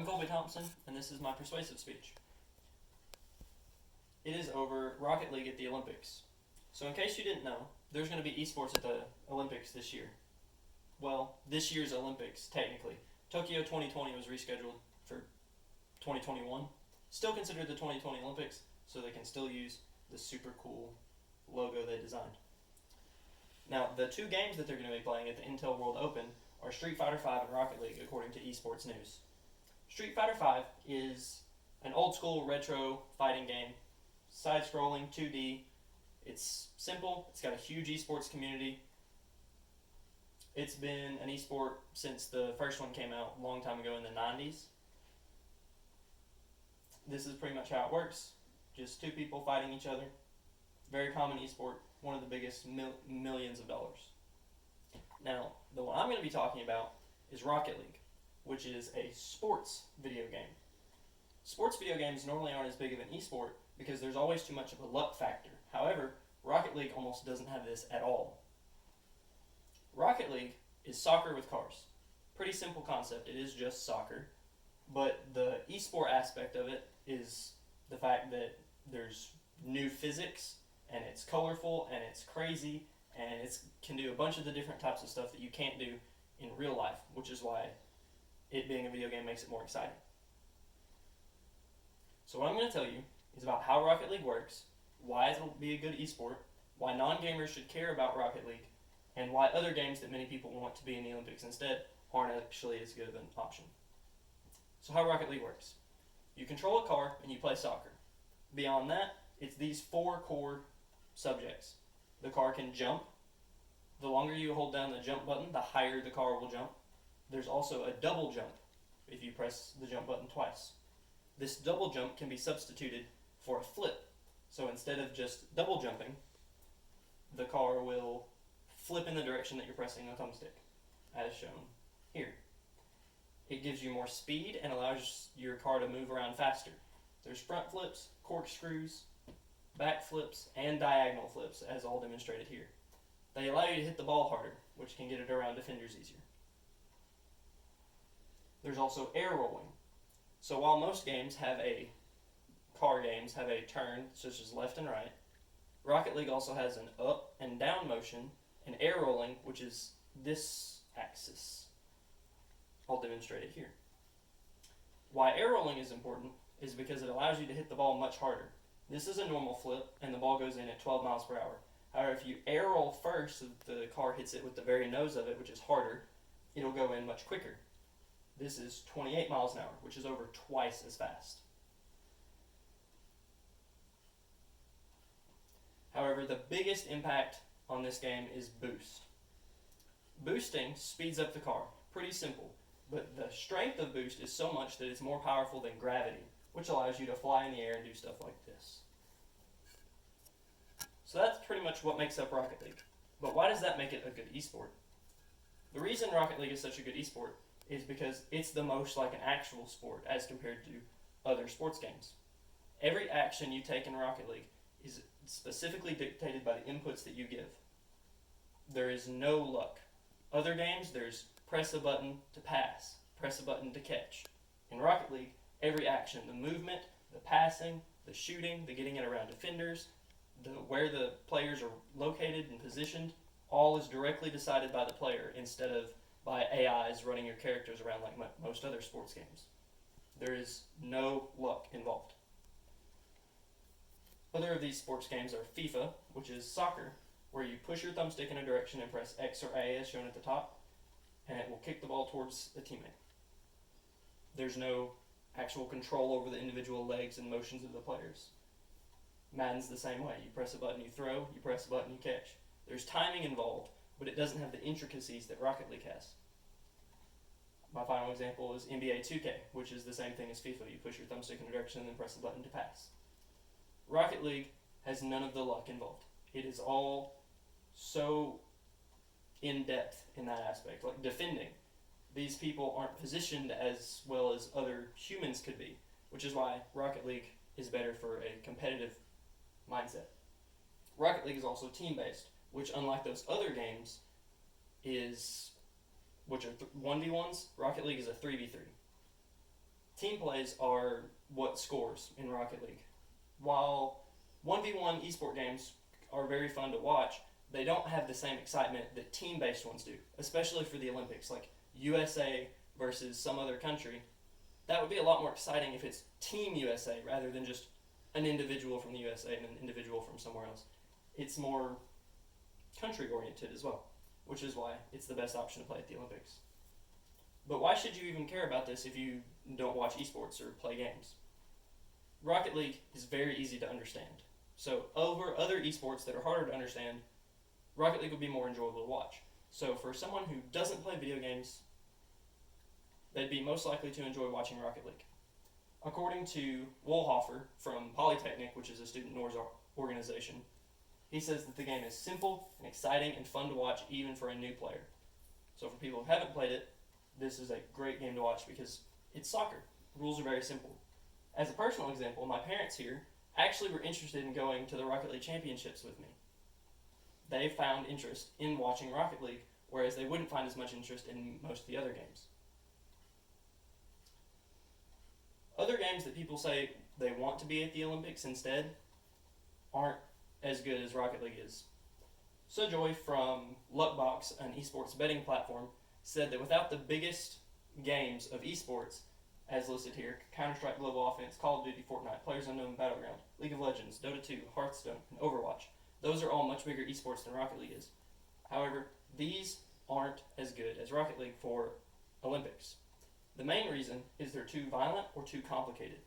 I'm Colby Thompson, and this is my persuasive speech. It is over Rocket League at the Olympics. So in case you didn't know, there's going to be esports at the Olympics this year. Well, this year's Olympics, technically. Tokyo 2020 was rescheduled for 2021. Still considered the 2020 Olympics, so they can still use the super cool logo they designed. Now, the two games that they're going to be playing at the Intel World Open are Street Fighter V and Rocket League, according to Esports News. Street Fighter V is an old school retro fighting game, side-scrolling, 2D. It's simple, it's got a huge esports community. It's been an esport since the first one came out a long time ago in the 90s. This is pretty much how it works. Just two people fighting each other. Very common esport, one of the biggest, millions of dollars. Now, the one I'm going to be talking about is Rocket League, which is a sports video game. Sports video games normally aren't as big of an esport because there's always too much of a luck factor. However, Rocket League almost doesn't have this at all. Rocket League is soccer with cars. Pretty simple concept. It is just soccer. But the esport aspect of it is the fact that there's new physics, and it's colorful, and it's crazy, and it can do a bunch of the different types of stuff that you can't do in real life, which is why it being a video game makes it more exciting. So what I'm going to tell you is about how Rocket League works, why it'll be a good esport, why non-gamers should care about Rocket League, and why other games that many people want to be in the Olympics instead aren't actually as good of an option. So how Rocket League works. You control a car and you play soccer. Beyond that, it's these four core subjects. The car can jump. The longer you hold down the jump button, the higher the car will jump. There's also a double jump if you press the jump button twice. This double jump can be substituted for a flip. So instead of just double jumping, the car will flip in the direction that you're pressing the thumbstick, as shown here. It gives you more speed and allows your car to move around faster. There's front flips, corkscrews, back flips, and diagonal flips, as all demonstrated here. They allow you to hit the ball harder, which can get it around defenders easier. There's also air rolling. So while most games car games have a turn, such as left and right, Rocket League also has an up and down motion, and air rolling, which is this axis. I'll demonstrate it here. Why air rolling is important is because it allows you to hit the ball much harder. This is a normal flip, and the ball goes in at 12 miles per hour. However, if you air roll first, so the car hits it with the very nose of it, which is harder, it'll go in much quicker. This is 28 miles an hour, which is over twice as fast. However, the biggest impact on this game is boost. Boosting speeds up the car. Pretty simple. But the strength of boost is so much that it's more powerful than gravity, which allows you to fly in the air and do stuff like this. So that's pretty much what makes up Rocket League. But why does that make it a good esport? The reason Rocket League is such a good esport is because it's the most like an actual sport as compared to other sports games. Every action you take in Rocket League is specifically dictated by the inputs that you give. There is no luck. Other games, there's press a button to pass, press a button to catch. In Rocket League, every action, the movement, the passing, the shooting, the getting it around defenders, where the players are located and positioned, all is directly decided by the player instead of by AIs running your characters around like most other sports games. There is no luck involved. Other of these sports games are FIFA, which is soccer, where you push your thumbstick in a direction and press X or A as shown at the top, and it will kick the ball towards a teammate. There's no actual control over the individual legs and motions of the players. Madden's the same way. You press a button, you throw, you press a button, you catch. There's timing involved, but it doesn't have the intricacies that Rocket League has. My final example is NBA 2K, which is the same thing as FIFA. You push your thumbstick in a direction and then press the button to pass. Rocket League has none of the luck involved. It is all so in-depth in that aspect. Like defending. These people aren't positioned as well as other humans could be, which is why Rocket League is better for a competitive mindset. Rocket League is also team-based, which unlike those other games which are 1v1s, Rocket League is a 3v3. Team plays are what scores in Rocket League. While 1v1 esport games are very fun to watch, they don't have the same excitement that team-based ones do, especially for the Olympics, like USA versus some other country. That would be a lot more exciting if it's Team USA rather than just an individual from the USA and an individual from somewhere else. It's more country-oriented as well, which is why it's the best option to play at the Olympics. But why should you even care about this if you don't watch esports or play games? Rocket League is very easy to understand. So over other esports that are harder to understand, Rocket League would be more enjoyable to watch. So for someone who doesn't play video games, they'd be most likely to enjoy watching Rocket League. According to Wohlhofer from Polytechnic, which is a student NORS organization, he says that the game is simple and exciting and fun to watch even for a new player. So for people who haven't played it, this is a great game to watch because it's soccer. The rules are very simple. As a personal example, my parents here actually were interested in going to the Rocket League Championships with me. They found interest in watching Rocket League, whereas they wouldn't find as much interest in most of the other games. Other games that people say they want to be at the Olympics instead aren't as good as Rocket League is. Sojoy from Luckbox, an esports betting platform, said that without the biggest games of esports, as listed here, Counter-Strike Global Offense, Call of Duty, Fortnite, PlayerUnknown Battleground, League of Legends, Dota 2, Hearthstone, and Overwatch, those are all much bigger esports than Rocket League is. However, these aren't as good as Rocket League for Olympics. The main reason is they're too violent or too complicated.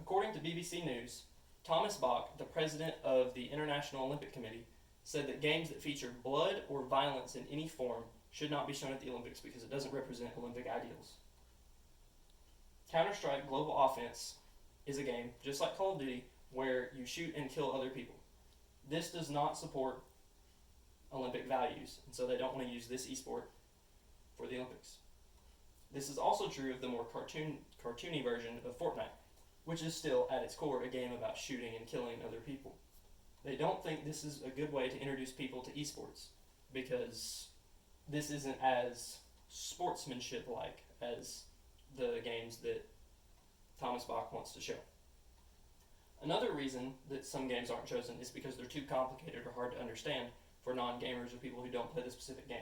According to BBC News, Thomas Bach, the president of the International Olympic Committee, said that games that feature blood or violence in any form should not be shown at the Olympics because it doesn't represent Olympic ideals. Counter-Strike Global Offense is a game, just like Call of Duty, where you shoot and kill other people. This does not support Olympic values, and so they don't want to use this esport for the Olympics. This is also true of the more cartoony version of Fortnite, which is still, at its core, a game about shooting and killing other people. They don't think this is a good way to introduce people to esports, because this isn't as sportsmanship-like as the games that Thomas Bach wants to show. Another reason that some games aren't chosen is because they're too complicated or hard to understand for non-gamers or people who don't play the specific game.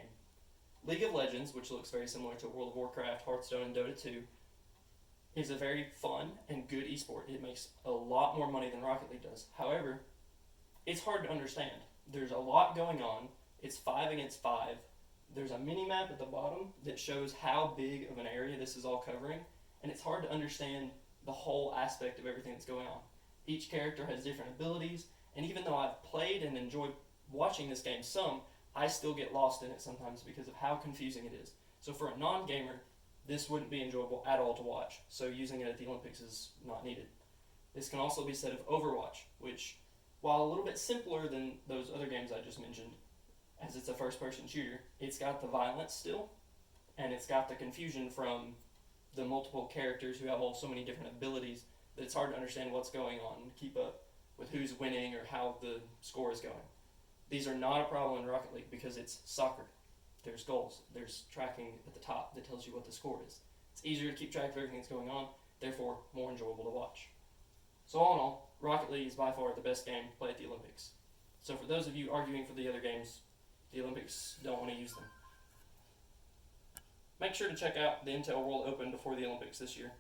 League of Legends, which looks very similar to World of Warcraft, Hearthstone, and Dota 2, is a very fun and good esport. It makes a lot more money than Rocket League does. However, it's hard to understand. There's a lot going on. It's 5 against 5. There's a mini-map at the bottom that shows how big of an area this is all covering, and it's hard to understand the whole aspect of everything that's going on. Each character has different abilities, and even though I've played and enjoyed watching this game some, I still get lost in it sometimes because of how confusing it is. So for a non-gamer, this wouldn't be enjoyable at all to watch, so using it at the Olympics is not needed. This can also be said of Overwatch, which, while a little bit simpler than those other games I just mentioned, as it's a first-person shooter, it's got the violence still, and it's got the confusion from the multiple characters who have all so many different abilities that it's hard to understand what's going on and keep up with who's winning or how the score is going. These are not a problem in Rocket League because it's soccer. There's goals. There's tracking at the top that tells you what the score is. It's easier to keep track of everything that's going on, therefore more enjoyable to watch. So all in all, Rocket League is by far the best game to play at the Olympics. So for those of you arguing for the other games, the Olympics don't want to use them. Make sure to check out the Intel World Open before the Olympics this year.